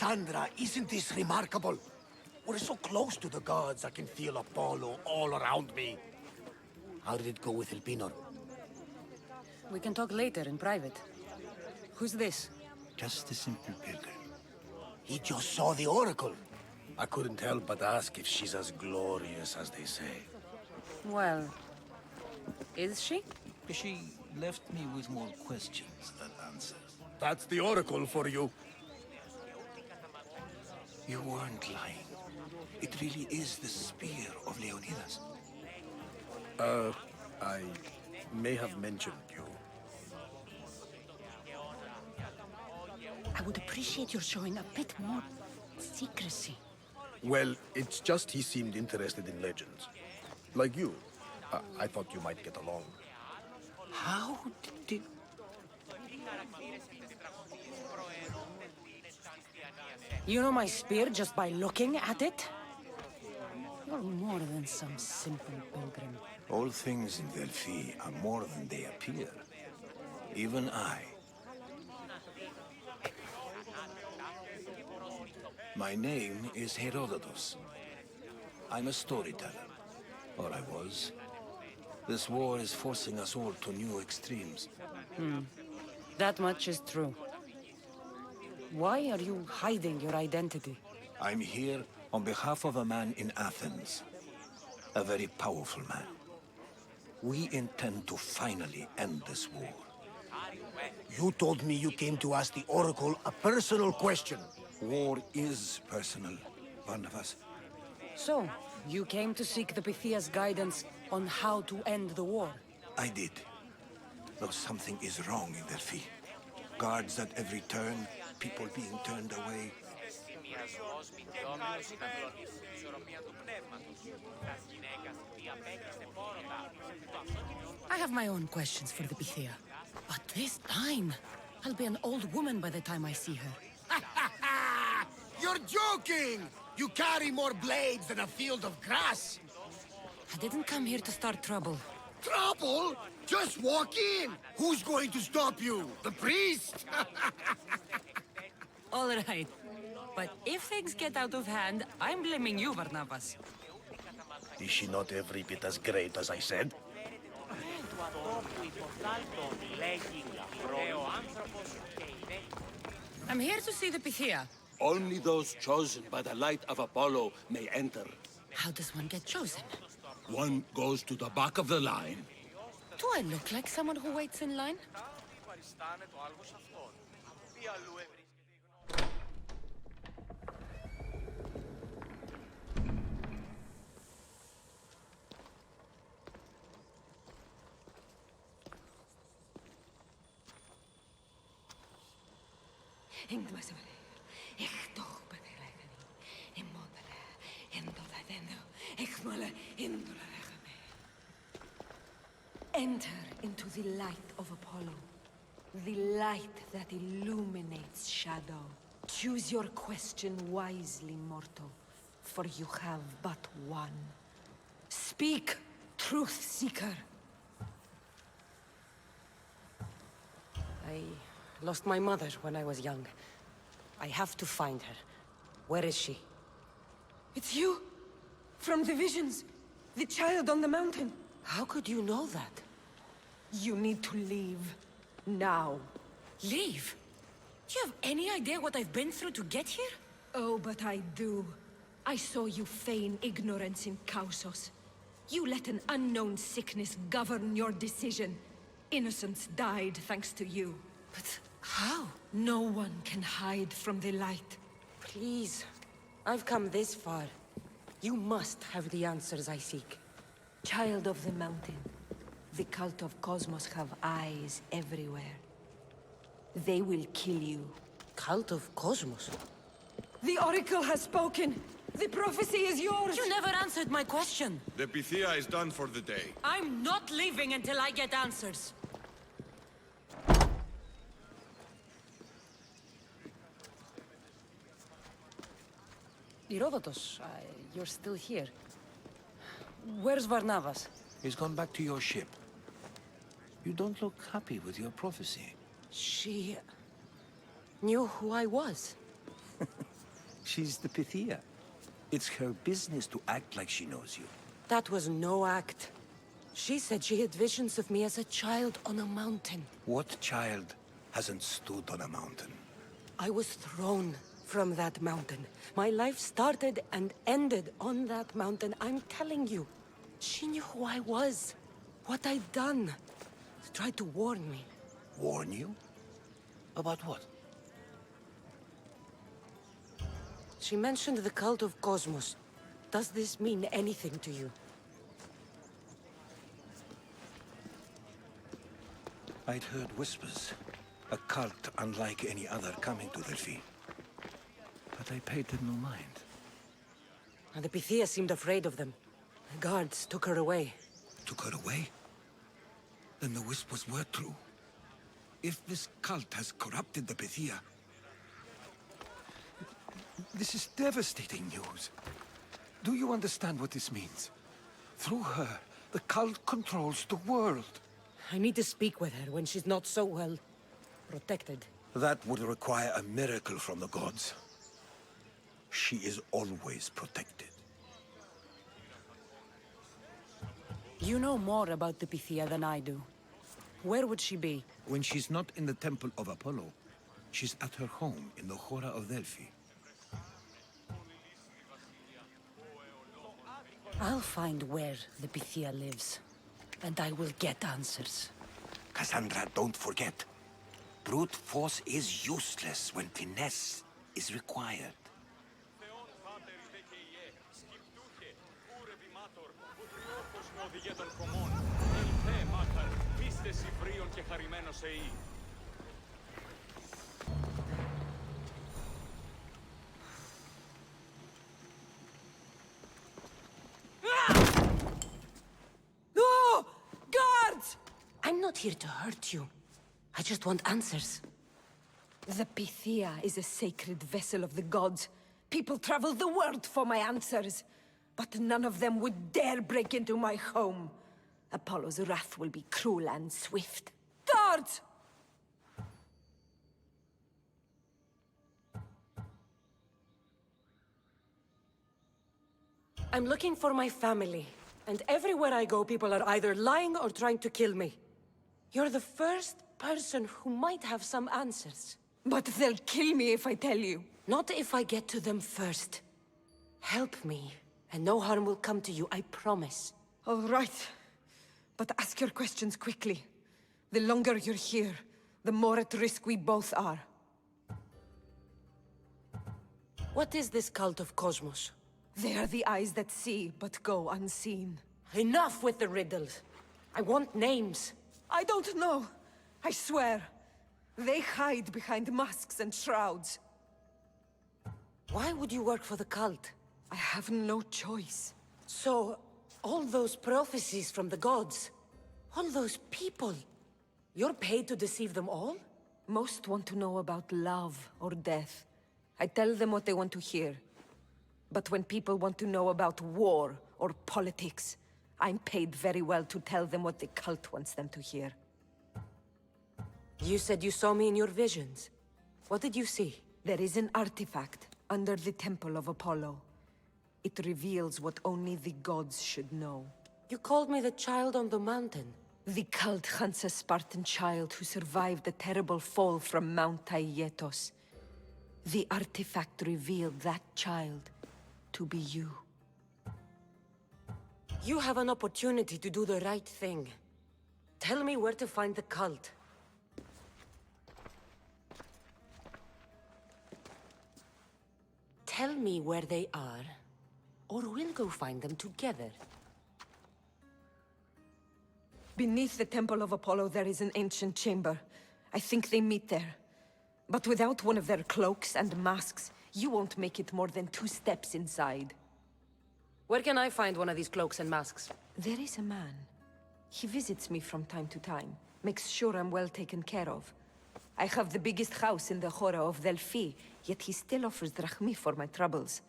Cassandra, isn't this remarkable? We're so close to the gods, I can feel Apollo all around me. How did it go with Elpinor? We can talk later in private. Who's this? Just a simple pilgrim. He just saw the oracle. I couldn't help but ask if she's as glorious as they say. Well, is she? She left me with more questions than answers. That's the oracle for you. You weren't lying. It really is the spear of Leonidas. I may have mentioned you. I would appreciate your showing a bit more secrecy. Well, it's just he seemed interested in legends. Like you. I thought you might get along. How did... You know my spear just by looking at it? You're more than some simple pilgrim. All things in Delphi are more than they appear. Even I. My name is Herodotus. I'm a storyteller. Or I was. This war is forcing us all to new extremes. That much is true. Why are you hiding your identity? I'm here on behalf of a man in Athens. A very powerful man. We intend to finally end this war. You told me you came to ask the oracle a personal question. War is personal, Barnabas. So, you came to seek the Pythia's guidance on how to end the war? I did. Though something is wrong in Delphi. Guards at every turn, people being turned away. I have my own questions for the Pythia. But this time, I'll be an old woman by the time I see her. You're joking! You carry more blades than a field of grass! I didn't come here to start trouble. Trouble? Just walk in! Who's going to stop you? The priest? All right. But if things get out of hand, I'm blaming you, Barnabas. Is she not every bit as great as I said? I'm here to see the Pythia. Only those chosen by the light of Apollo may enter. How does one get chosen? One goes to the back of the line. Do I look like someone who waits in line? Enter into the light of Apollo. The light that illuminates shadow. Choose your question wisely, mortal, for you have but one. Speak, truth seeker. I lost my mother when I was young. I have to find her. Where is she? It's you! From the visions! The child on the mountain! How could you know that? You need to leave. Now. Leave? Do you have any idea what I've been through to get here? Oh, but I do. I saw you feign ignorance in Kausos. You let an unknown sickness govern your decision. Innocents died thanks to you. But how? No one can hide from the light. Please. I've come this far. You must have the answers I seek. Child of the mountain, the cult of Cosmos have eyes everywhere. They will kill you. Cult of Cosmos? The Oracle has spoken! The prophecy is yours! You never answered my question! The Pythia is done for the day. I'm not leaving until I get answers! Herodotus, you're still here. Where's Barnabas? He's gone back to your ship. You don't look happy with your prophecy. She... knew who I was. She's the Pythia. It's her business to act like she knows you. That was no act. She said she had visions of me as a child on a mountain. What child hasn't stood on a mountain? I was thrown from that mountain. My life started and ended on that mountain. I'm telling you. She knew who I was, what I'd done. She tried to warn me. Warn you? About what? She mentioned the cult of Cosmos. Does this mean anything to you? I'd heard whispers. A cult unlike any other coming to Delphi. But I paid them no mind. And the Pythia seemed afraid of them. The guards took her away. Took her away? Then the whispers were true. If this cult has corrupted the Pythia... This is devastating news. Do you understand what this means? Through her, the cult controls the world. I need to speak with her when she's not so well protected. That would require a miracle from the gods. She is always protected. You know more about the Pythia than I do. Where would she be? When she's not in the Temple of Apollo, she's at her home in the Hora of Delphi. I'll find where the Pythia lives, and I will get answers. Cassandra, don't forget. Brute force is useless when finesse is required. No! Guards! I'm not here to hurt you. I just want answers. The Pythia is a sacred vessel of the gods. People travel the world for my answers. But none of them would dare break into my home. Apollo's wrath will be cruel and swift. Guards! I'm looking for my family. And everywhere I go, people are either lying or trying to kill me. You're the first person who might have some answers. But they'll kill me if I tell you. Not if I get to them first. Help me, and no harm will come to you, I promise. All right. But ask your questions quickly. The longer you're here, the more at risk we both are. What is this cult of Cosmos? They are the eyes that see, but go unseen. Enough with the riddles. I want names. I don't know. I swear. They hide behind masks and shrouds. Why would you work for the cult? I have no choice. So, all those prophecies from the gods, all those people, you're paid to deceive them all? Most want to know about love or death. I tell them what they want to hear. But when people want to know about war or politics, I'm paid very well to tell them what the cult wants them to hear. You said you saw me in your visions. What did you see? There is an artifact under the Temple of Apollo. It reveals what only the gods should know. You called me the child on the mountain. The cult hunts a Spartan child who survived the terrible fall from Mount Aietos. The artifact revealed that child to be you. You have an opportunity to do the right thing. Tell me where to find the cult. Tell me where they are, or we'll go find them together. Beneath the Temple of Apollo there is an ancient chamber. I think they meet there. But without one of their cloaks and masks, you won't make it more than 2 steps inside. Where can I find one of these cloaks and masks? There is a man. He visits me from time to time, makes sure I'm well taken care of. I have the biggest house in the Hora of Delphi, yet he still offers drachmi for my troubles.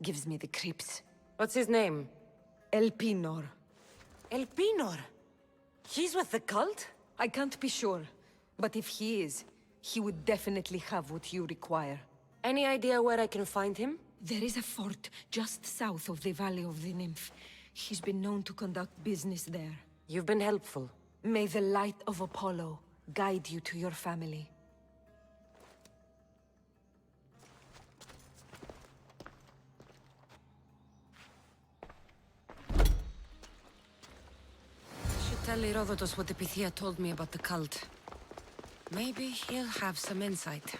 Gives me the creeps. What's his name? Elpinor. Elpinor? He's with the cult? I can't be sure, but if he is, he would definitely have what you require. Any idea where I can find him? There is a fort just south of the Valley of the Nymph. He's been known to conduct business there. You've been helpful. May the light of Apollo guide you to your family. Should tell Herodotus what the Pythia told me about the cult. Maybe he'll have some insight.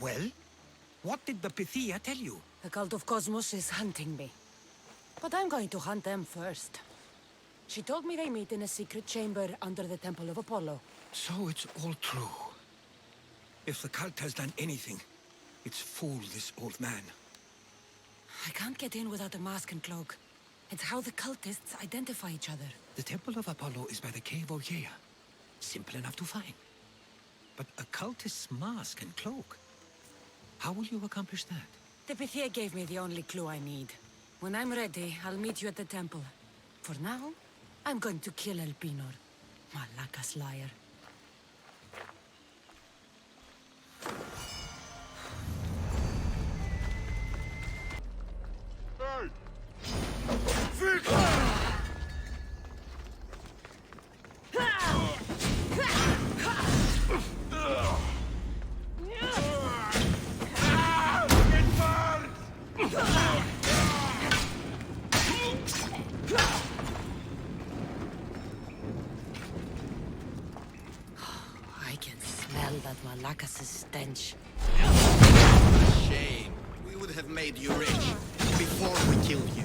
Well? What did the Pythia tell you? The cult of Cosmos is hunting me. But I'm going to hunt them first. She told me they meet in a secret chamber under the Temple of Apollo. So it's all true. If the cult has done anything, it's fooled this old man. I can't get in without a mask and cloak. It's how the cultists identify each other. The Temple of Apollo is by the cave of Yea. Simple enough to find. But a cultist's mask and cloak? How will you accomplish that? The Pythia gave me the only clue I need. When I'm ready, I'll meet you at the temple. For now, I'm going to kill Elpinor. Malaka's liar. I can smell that Malakas' stench. Shame. We would have made you rich before we killed you.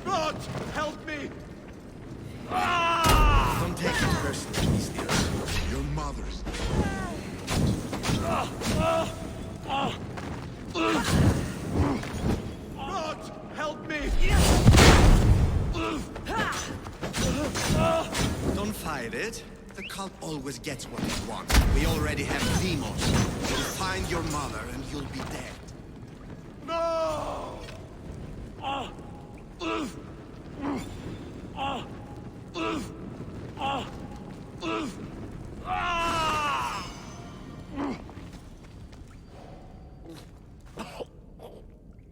God, help me! Don't take it personally, Mr. Your mother's. God, help me! Don't fight it. The cult always gets what it wants. We already have Demos. You'll find your mother and you'll be dead. No!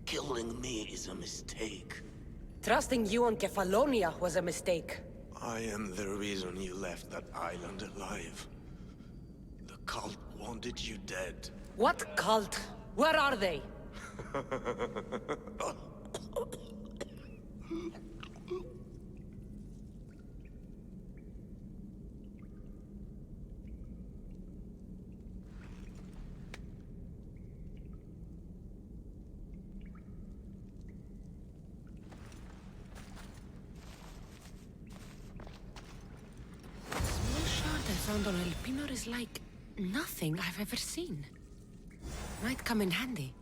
Killing me is a mistake. Trusting you on Kefalonia was a mistake. I am the reason you left that island alive. The cult wanted you dead. What cult? Where are they? Small shard I found on Elpinor is like nothing I've ever seen. Might come in handy.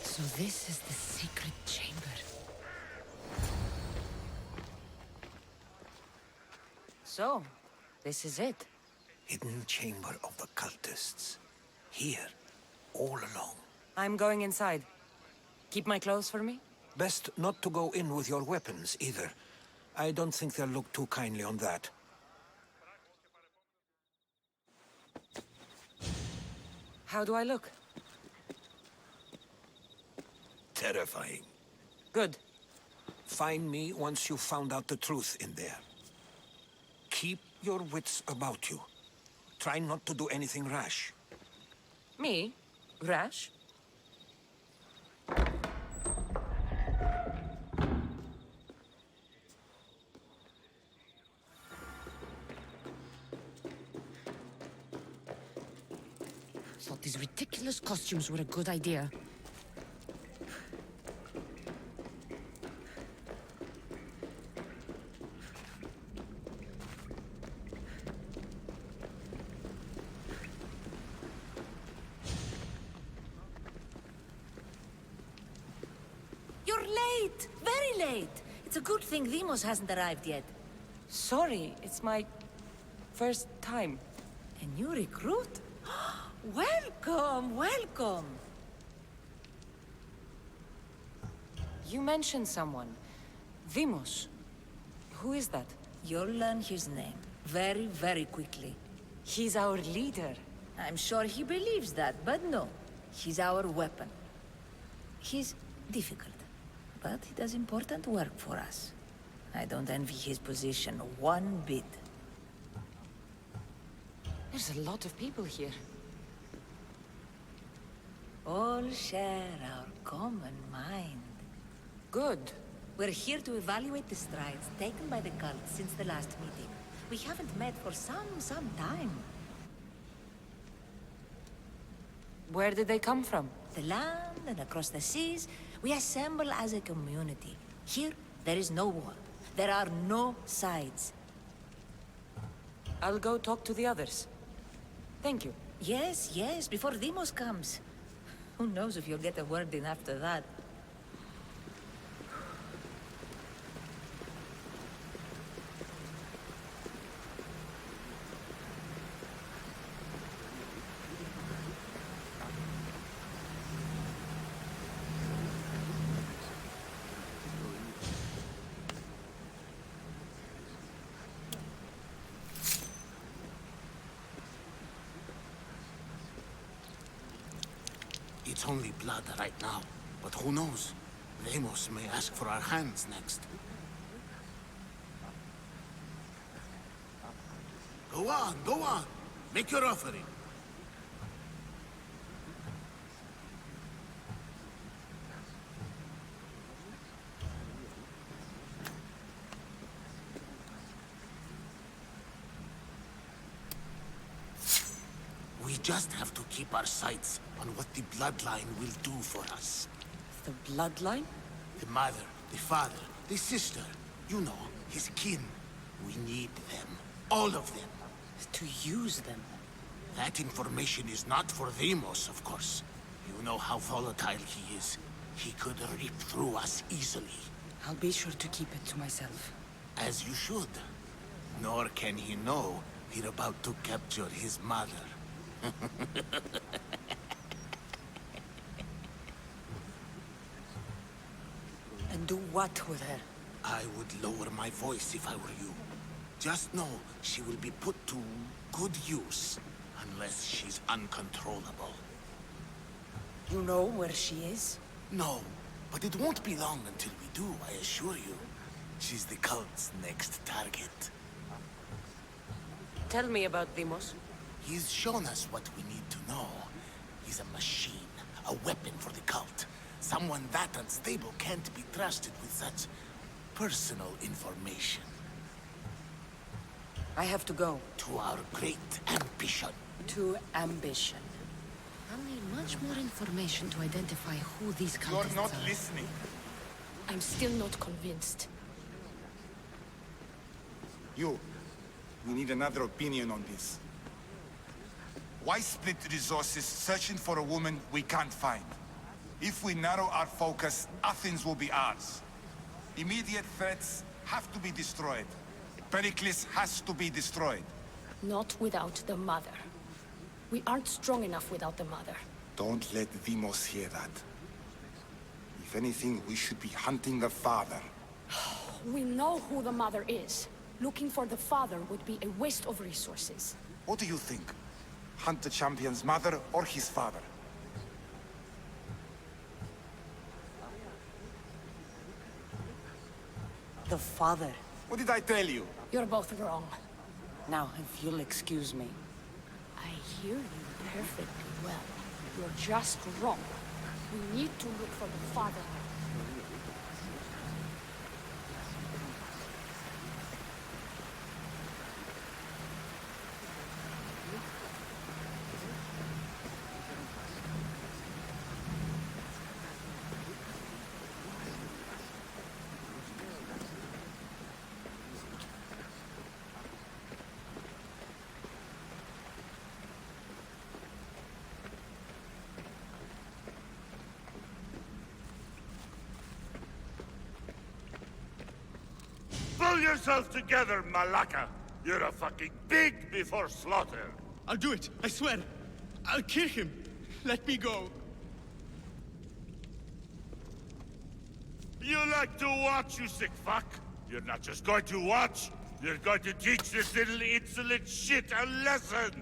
So this is the secret chamber. So, this is it. Hidden chamber of the cultists. Here, all along. I'm going inside. Keep my clothes for me? Best not to go in with your weapons, either. I don't think they'll look too kindly on that. How do I look? Terrifying. Good. Find me once you've found out the truth in there. Keep your wits about you. Try not to do anything rash. Me? Rash? those costumes were a good idea. You're late! Very late! It's a good thing Demos hasn't arrived yet. Sorry, it's my first time. A new recruit? Welcome, welcome! You mentioned someone. Vimos. Who is that? You'll learn his name very, very quickly. He's our leader. I'm sure he believes that, but no. He's our weapon. He's difficult, but he does important work for us. I don't envy his position one bit. There's a lot of people here. All share our common mind. Good. We're here to evaluate the strides taken by the cult since the last meeting. We haven't met for some time. Where did they come from? The land and across the seas, we assemble as a community. Here, there is no war. There are no sides. I'll go talk to the others. Thank you. Yes, yes, before Demos comes. Who knows if you'll get a word in after that. It's only blood right now, but who knows? Lemos may ask for our hands next. Go on, go on. Make your offering. We just have to keep our sights on what the bloodline will do for us. The bloodline? The mother, the father, the sister, you know, his kin. We need them. All of them. To use them. That information is not for Demos, of course. You know how volatile he is. He could rip through us easily. I'll be sure to keep it to myself. As you should. Nor can he know we're about to capture his mother. And do what with her? I would lower my voice if I were you. Just know she will be put to good use, unless she's uncontrollable. You know where she is? No, but it won't be long until we do, I assure you. She's the cult's next target. Tell me about Demos. He's shown us what we need to know. He's a machine, a weapon for the cult. Someone that unstable can't be trusted with such personal information. I have to go. To our great ambition. To ambition. I'll need much more information to identify who these cultists You're not are. listening. I'm still not convinced. You. We need another opinion on this. Why split resources searching for a woman we can't find? If we narrow our focus, Athens will be ours. Immediate threats have to be destroyed. Pericles has to be destroyed. Not without the mother. We aren't strong enough without the mother. Don't let Demos hear that. If anything, we should be hunting the father. We know who the mother is. Looking for the father would be a waste of resources. What do you think? Hunt the champion's mother or his father? The father. What did I tell you? You're both wrong. Now, if you'll excuse me. I hear you perfectly well. You're just wrong. We need to look for the father. yourself together, Malaka! You're a fucking pig before slaughter! I'll do it, I swear. I'll kill him. Let me go. You like to watch, you sick fuck? You're not just going to watch, you're going to teach this little insolent shit a lesson!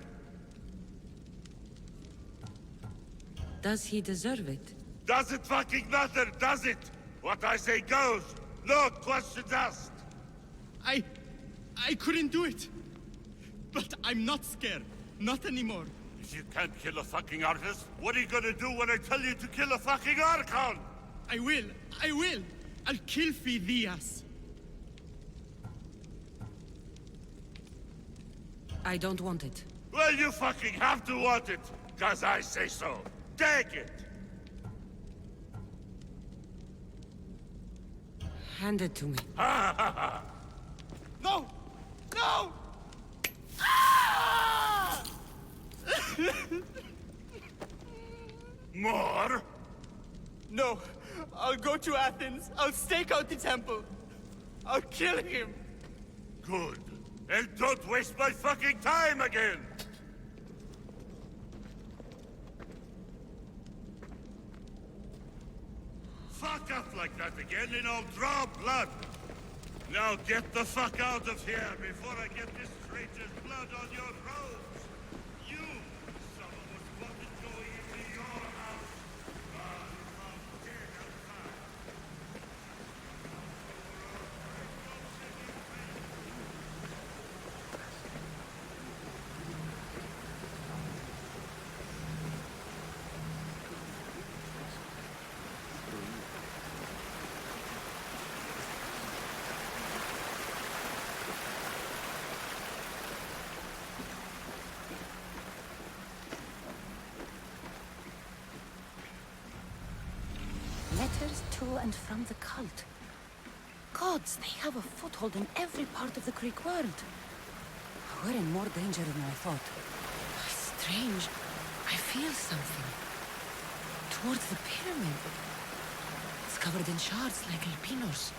Does he deserve it? Does it fucking matter, does it? What I say goes. No questions asked. I couldn't do it. But I'm not scared. Not anymore. If you can't kill a fucking artist, what are you gonna do when I tell you to kill a fucking Archon? I will. I'll kill Phidias. I don't want it. Well, you fucking have to want it, 'cause I say so. Take it! Hand it to me. No! No! More? No. I'll go to Athens. I'll stake out the temple. I'll kill him. Good. And don't waste my fucking time again! Fuck up like that again and I'll draw blood! Now get the fuck out of here before I get this traitor's blood on your robes! You, someone was spotted going into your house! I'm dead outside! Letters to and from the cult. Gods, they have a foothold in every part of the Greek world. We're in more danger than I thought. Strange. I feel something. Towards the pyramid. It's covered in shards like alpinos.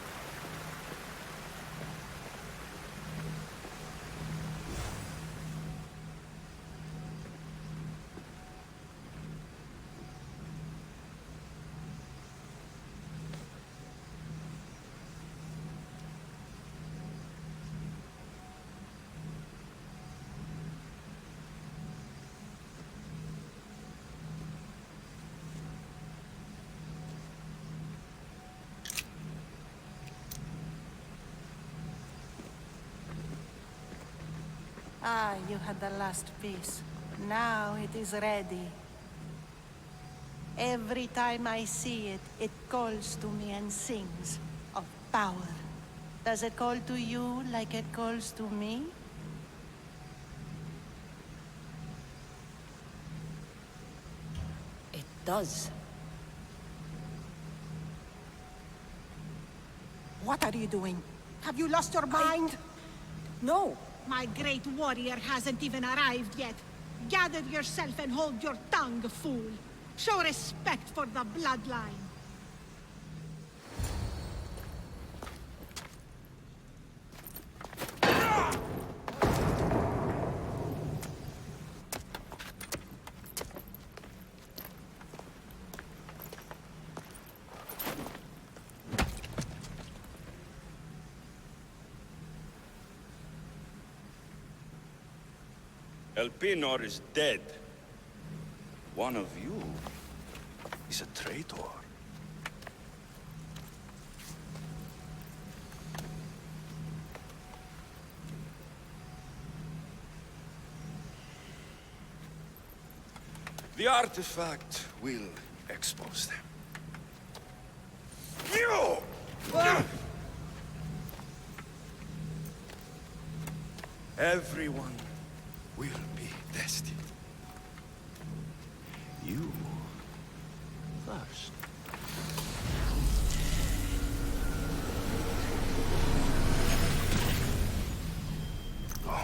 Ah, you had the last piece. Now it is ready. Every time I see it, it calls to me and sings of power. Does it call to you like it calls to me? It does. What are you doing? Have you lost your mind? No! My great warrior hasn't even arrived yet. Gather yourself and hold your tongue, fool. Show respect for the bloodline. Elpinor is dead. One of you is a traitor. The artifact will expose them. You! Everyone will be tested. You first. Go.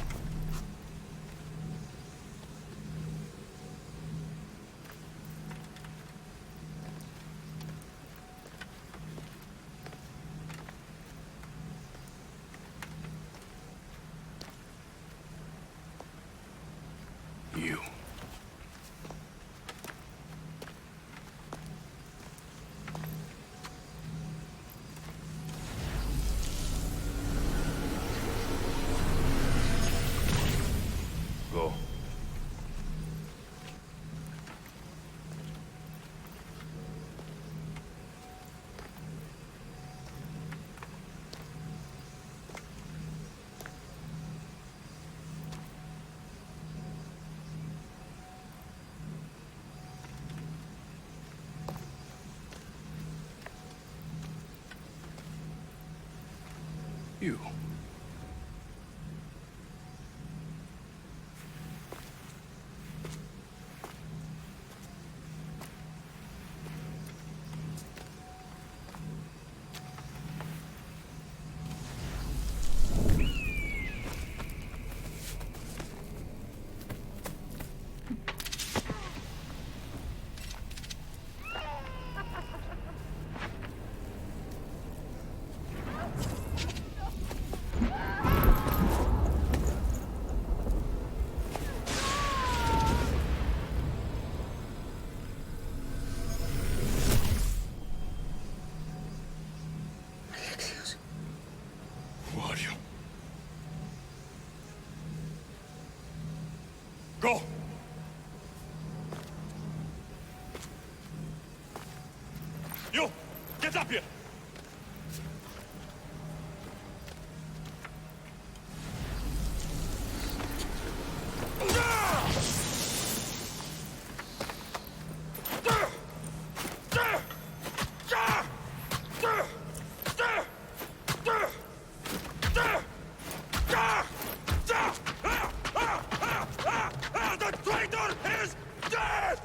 You. Who are you? Go! You! Get up here! The traitor is dead!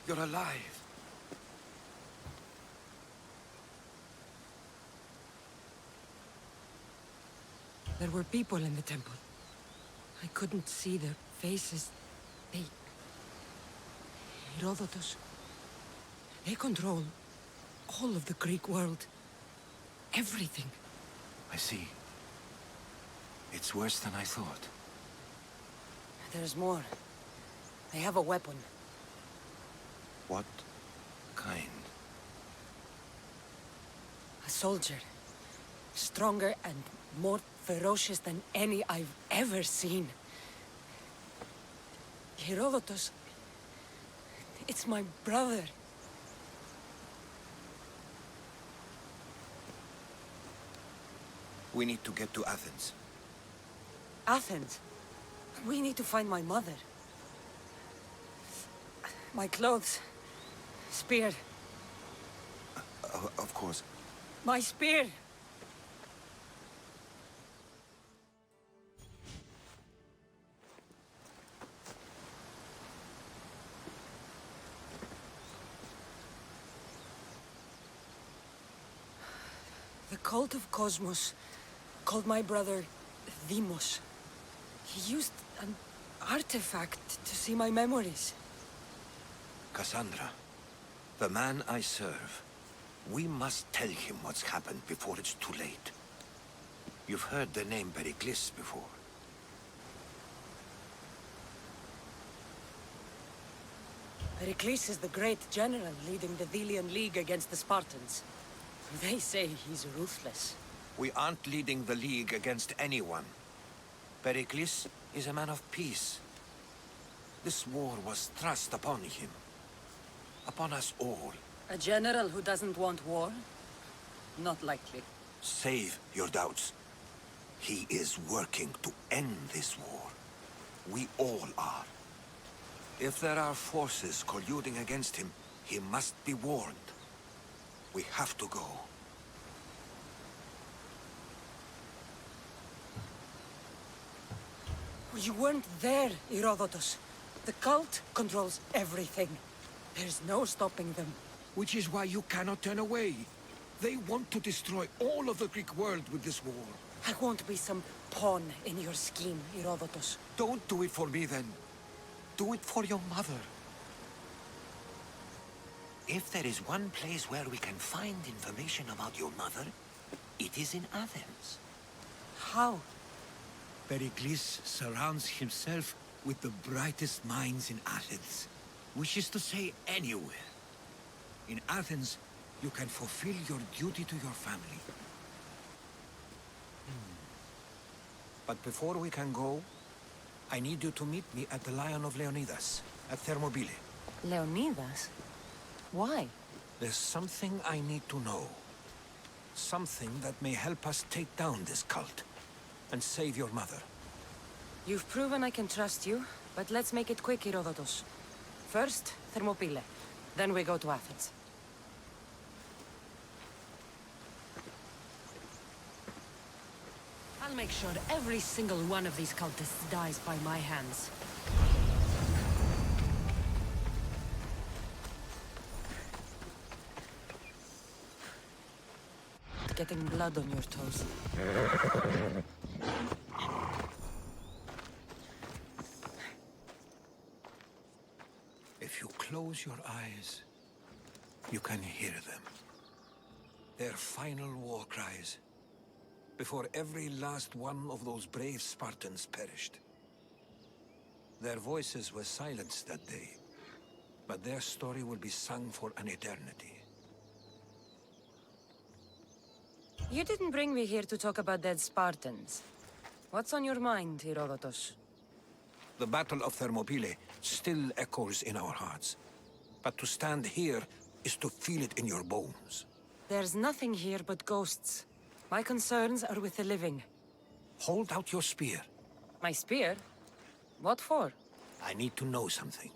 You're alive. There were people in the temple. I couldn't see their faces. They... Herodotus. They control all of the Greek world. Everything. I see. It's worse than I thought. There's more. They have a weapon. What kind? A soldier. Stronger and more ferocious than any I've ever seen. Herodotus. It's my brother. We need to get to Athens. Athens? We need to find my mother. My clothes. Spear. Of course. My spear! The cult of Cosmos called my brother Deimos. He used an artifact to see my memories. Cassandra, the man I serve. We must tell him what's happened before it's too late. You've heard the name Pericles before. Pericles is the great general leading the Delian League against the Spartans. They say he's ruthless. We aren't leading the League against anyone. Pericles is a man of peace. This war was thrust upon him. Upon us all. A general who doesn't want war? Not likely. Save your doubts. He is working to end this war. We all are. If there are forces colluding against him, he must be warned. We have to go. You weren't there, Herodotus. The cult controls everything. There's no stopping them. Which is why you cannot turn away. They want to destroy all of the Greek world with this war. I won't be some pawn in your scheme, Herodotus. Don't do it for me, then. Do it for your mother. If there is one place where we can find information about your mother, it is in Athens. How? Pericles surrounds himself with the brightest minds in Athens. Which is to say, anywhere. In Athens, you can fulfill your duty to your family. But before we can go, I need you to meet me at the Lion of Leonidas, at Thermopylae. Leonidas? Why? There's something I need to know. Something that may help us take down this cult and save your mother. You've proven I can trust you, but let's make it quick, Herodotus. First, Thermopylae. Then we go to Athens. I'll make sure every single one of these cultists dies by my hands. Getting blood on your toes. If you close your eyes, you can hear them. Their final war cries, before every last one of those brave Spartans perished. Their voices were silenced that day, but their story will be sung for an eternity. You didn't bring me here to talk about dead Spartans. What's on your mind, Herodotus? The Battle of Thermopylae still echoes in our hearts. But to stand here is to feel it in your bones. There's nothing here but ghosts. My concerns are with the living. Hold out your spear. My spear? What for? I need to know something.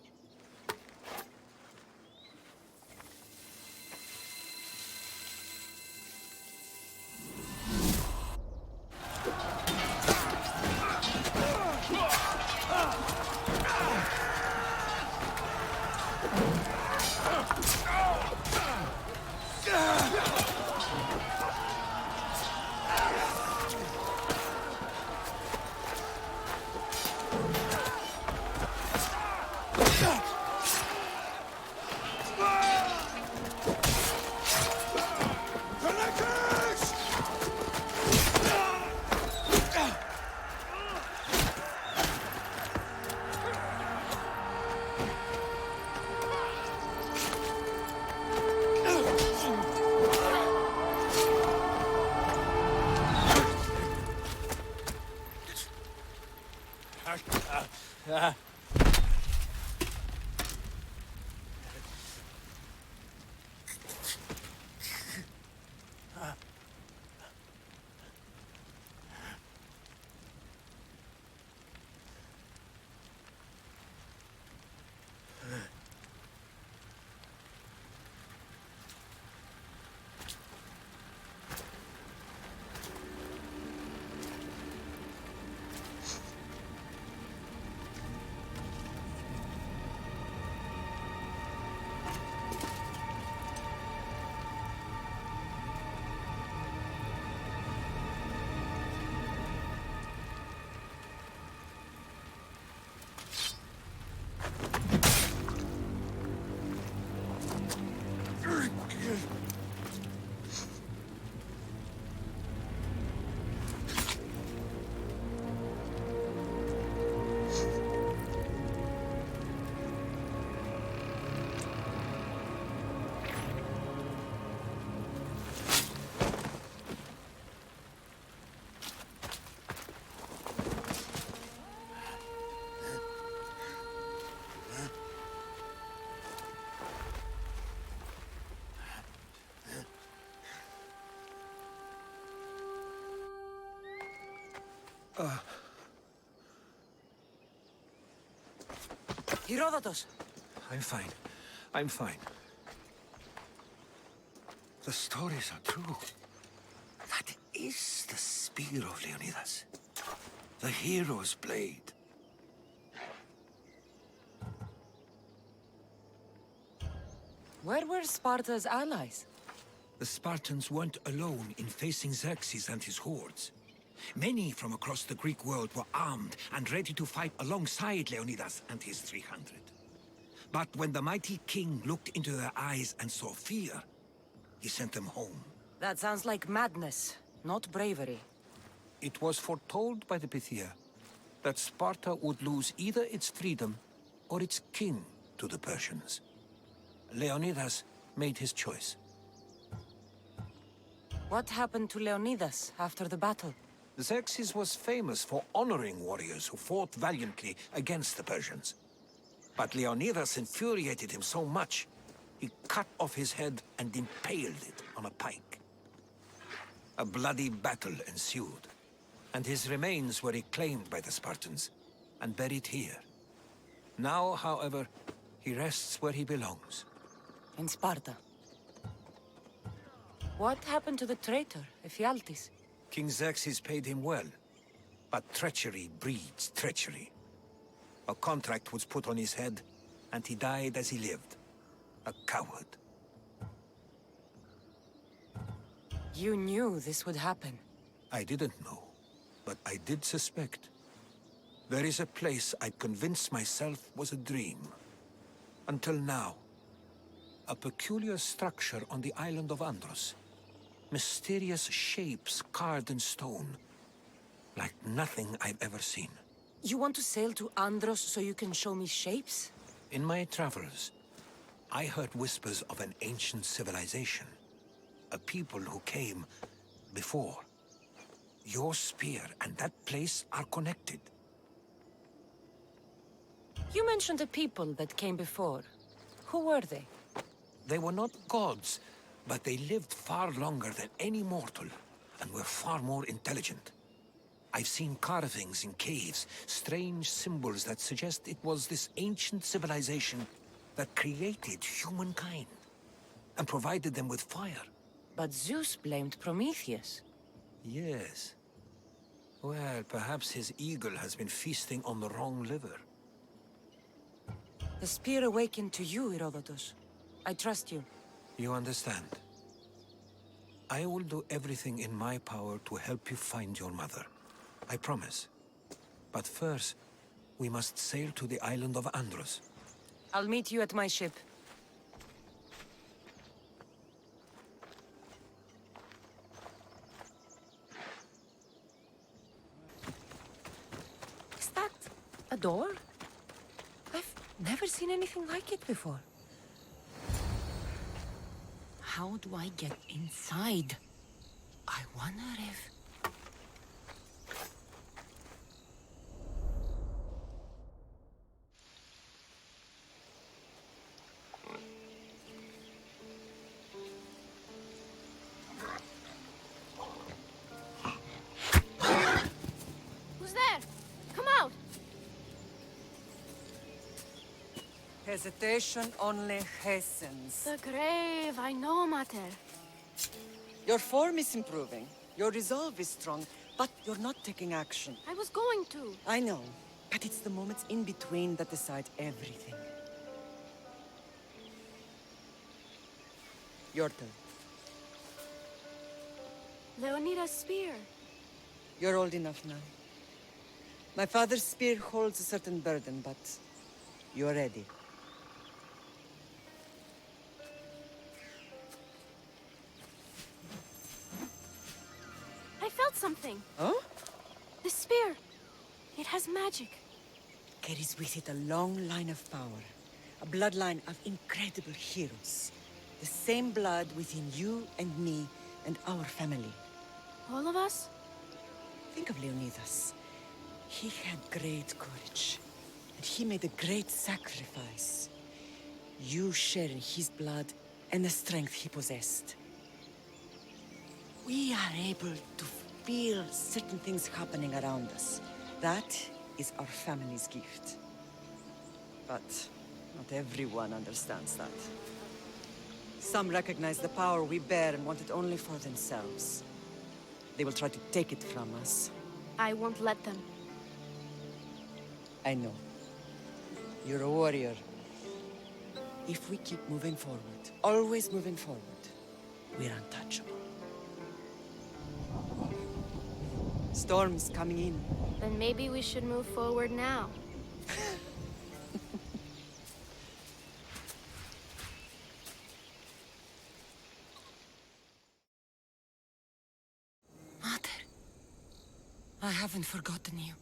Herodotus! I'm fine. I'm fine. The stories are true. That is the spear of Leonidas. The hero's blade. Where were Sparta's allies? The Spartans weren't alone in facing Xerxes and his hordes. Many from across the Greek world were armed and ready to fight alongside Leonidas and his 300. But when the mighty king looked into their eyes and saw fear, he sent them home. That sounds like madness, not bravery. It was foretold by the Pythia that Sparta would lose either its freedom or its king to the Persians. Leonidas made his choice. What happened to Leonidas after the battle? Xerxes was famous for honoring warriors who fought valiantly against the Persians. But Leonidas infuriated him so much, he cut off his head and impaled it on a pike. A bloody battle ensued, and his remains were reclaimed by the Spartans and buried here. Now, however, he rests where he belongs. In Sparta. What happened to the traitor, Ephialtes? King Xerxes paid him well, but treachery breeds treachery. A contract was put on his head, and he died as he lived. A coward. You knew this would happen. I didn't know, but I did suspect. There is a place I convinced myself was a dream. Until now. A peculiar structure on the island of Andros. Mysterious shapes carved in stone. Like nothing I've ever seen. You want to sail to Andros so you can show me shapes? In my travels, I heard whispers of an ancient civilization. A people who came before. Your spear and that place are connected. You mentioned a people that came before. Who were they? They were not gods, but they lived far longer than any mortal, and were far more intelligent. I've seen carvings in caves, strange symbols that suggest it was this ancient civilization that created humankind, and provided them with fire. But Zeus blamed Prometheus. Yes. Well, perhaps his eagle has been feasting on the wrong liver. The spear awakened to you, Herodotus. I trust you. You understand. I will do everything in my power to help you find your mother. I promise. But first, we must sail to the island of Andros. I'll meet you at my ship. Is that a door? I've never seen anything like it before. How do I get inside? I wonder if... Who's there? Come out! Hesitation only hastens. The grave, I know, Mater. Your form is improving. Your resolve is strong, but you're not taking action. I was going to. I know, but it's the moments in between that decide everything. Your turn. Leonidas' spear. You're old enough now. My father's spear holds a certain burden, but you're ready. I felt something. Oh? The spear. It has magic. Carries with it a long line of power. A bloodline of incredible heroes. The same blood within you and me and our family. All of us? Think of Leonidas. He had great courage. And he made a great sacrifice. You share in his blood and the strength he possessed. We are able to feel certain things happening around us. That is our family's gift. But not everyone understands that. Some recognize the power we bear and want it only for themselves. They will try to take it from us. I won't let them. I know. You're a warrior. If we keep moving forward, always moving forward, we're untouchable. Storm's coming in. Then maybe we should move forward now. Mater, I haven't forgotten you.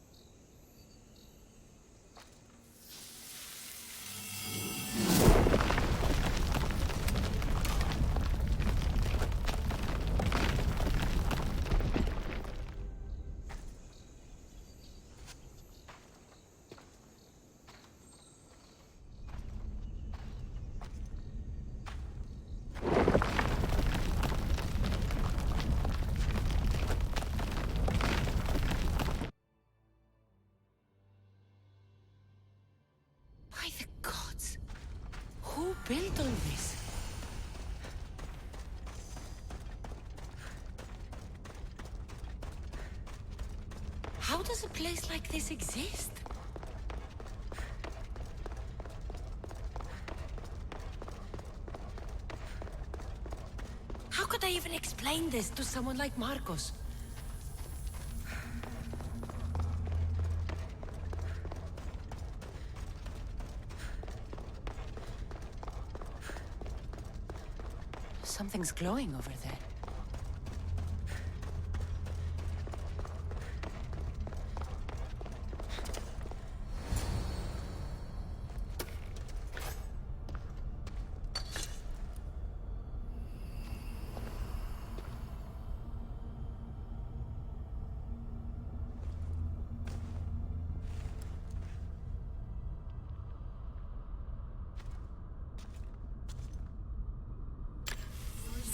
built all this? How does a place like this exist? How could I even explain this to someone like Marcos? Something's glowing over there.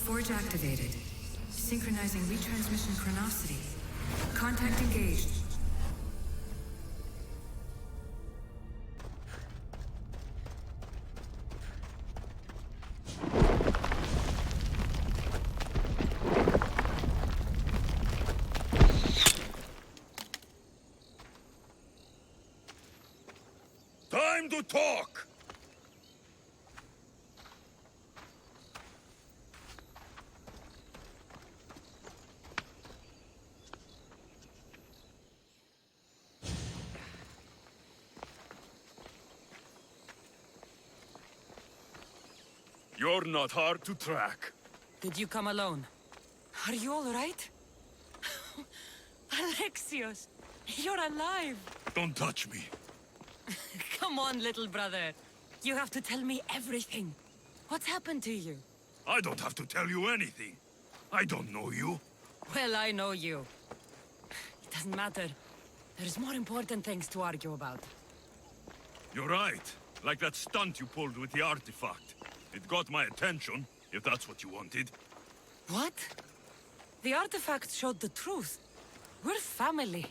Forge activated. Synchronizing retransmission chronicity. Contact engaged. Time to talk! You're not hard to track. Did you come alone? Are you all right? Alexios, you're alive! Don't touch me. Come on, little brother. You have to tell me everything. What's happened to you? I don't have to tell you anything. I don't know you. Well, I know you. It doesn't matter. There's more important things to argue about. You're right. Like that stunt you pulled with the artifact. It got my attention, if that's what you wanted. What? The artifact showed the truth. We're family.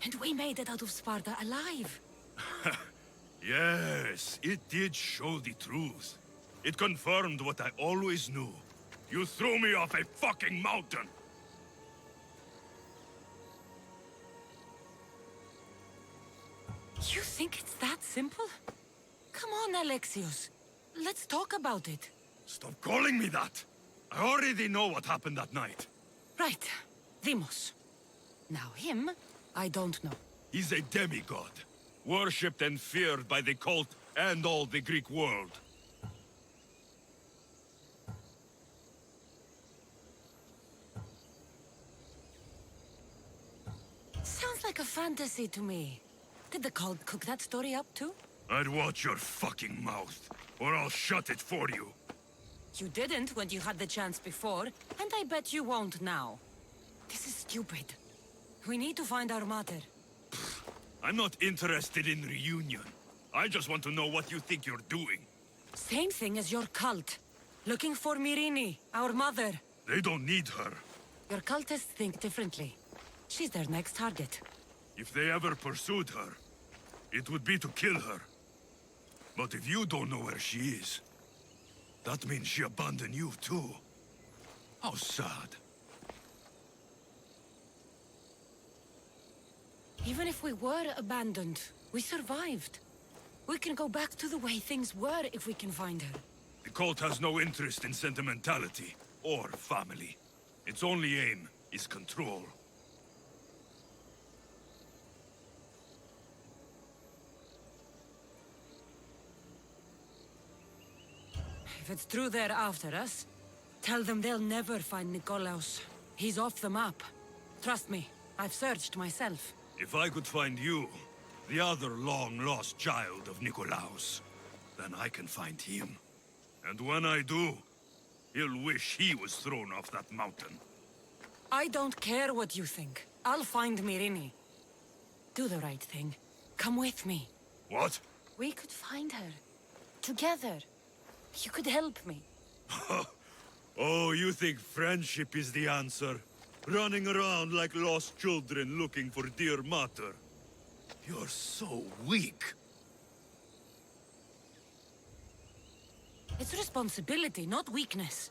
And we made it out of Sparta alive. Yes, it did show the truth. It confirmed what I always knew. You threw me off a fucking mountain! You think it's that simple? Come on, Alexios. Let's talk about it. Stop calling me that! I already know what happened that night. Right. Deimos. Now him, I don't know. He's a demigod. Worshipped and feared by the KULT and all the Greek world. Sounds like a fantasy to me. Did the KULT cook that story up too? I'd watch your fucking mouth, or I'll shut it for you. You didn't when you had the chance before, and I bet you won't now. This is stupid. We need to find our mater. I'm not interested in reunion. I just want to know what you think you're doing. Same thing as your KULT. Looking for Myrrine, our mother. They don't need her. Your cultists think differently. She's their next target. If they ever pursued her, it would be to kill her. But if you don't know where she is, that means she abandoned you too. How sad. Even if we were abandoned, we survived. We can go back to the way things were if we can find her. The KULT has no interest in sentimentality or family. Its only aim is control. If it's true they're after us, tell them they'll never find Nikolaos. He's off the map. Trust me, I've searched myself. If I could find you, the other long-lost child of Nikolaos, then I can find him. And when I do, he'll wish he was thrown off that mountain. I don't care what you think. I'll find Myrrine. Do the right thing. Come with me. What? We could find her. Together. You could help me. Oh, you think friendship is the answer? Running around like lost children looking for dear mater. You're so weak. It's responsibility, not weakness.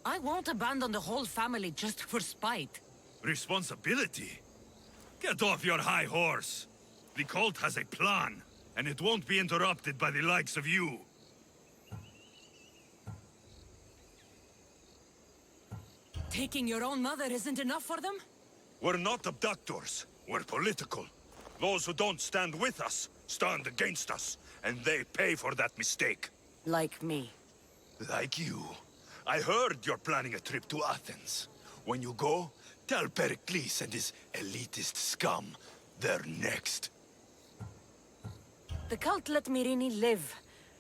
I won't abandon the whole family just for spite. Responsibility? Get off your high horse. The cult has a plan, and it won't be interrupted by the likes of you. Taking your own mother isn't enough for them? We're not abductors. We're political. Those who don't stand with us stand against us, and they pay for that mistake. Like me. Like you. I heard you're planning a trip to Athens. When you go, tell Pericles and his elitist scum they're next. The cult let Myrrine live.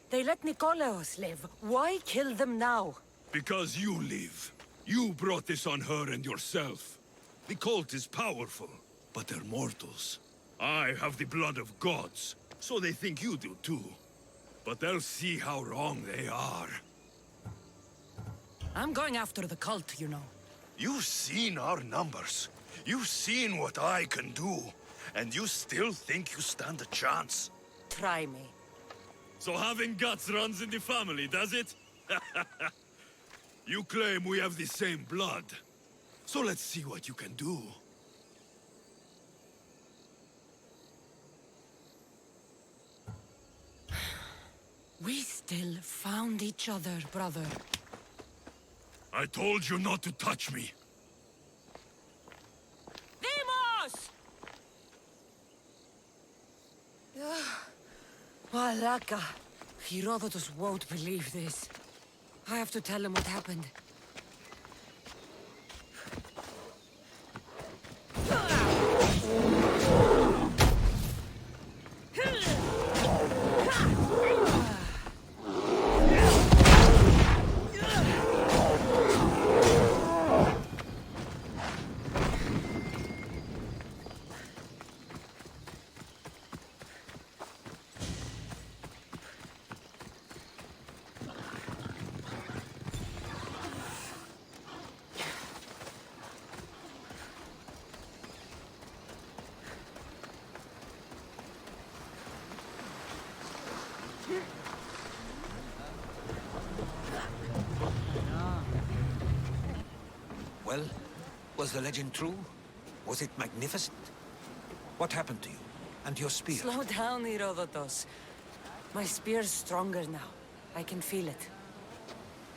They let Nikolaos live. Why kill them now? Because you live. You brought this on her and yourself. The cult is powerful, but they're mortals. I have the blood of gods, so they think you do too. But they'll see how wrong they are. I'm going after the cult, you know. You've seen our numbers. You've seen what I can do. And you still think you stand a chance? Try me. So having guts runs in the family, does it? You claim we have the same blood. So let's see what you can do. We still found each other, brother. I told you not to touch me. Demos! Malaka. Herodotus won't believe this. I have to tell him what happened. Well, was the legend true? Was it magnificent? What happened to you? And your spear? Slow down, Herodotus. My spear's stronger now. I can feel it.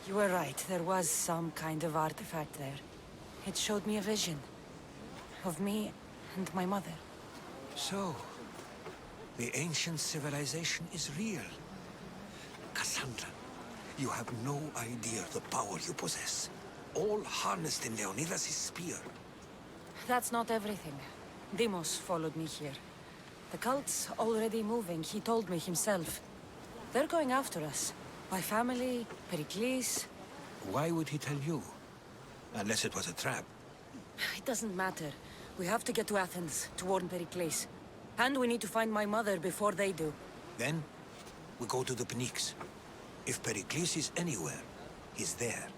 You were right. There was some kind of artifact there. It showed me a vision. Of me and my mother. So, the ancient civilization is real. Cassandra, you have no idea the power you possess. All harnessed in Leonidas' spear. That's not everything. Demos followed me here. The cult's already moving, he told me himself. They're going after us. My family, Pericles. Why would he tell you? Unless it was a trap. It doesn't matter. We have to get to Athens, to warn Pericles. And we need to find my mother before they do. Then, we go to the Pnyx. If Pericles is anywhere, he's there.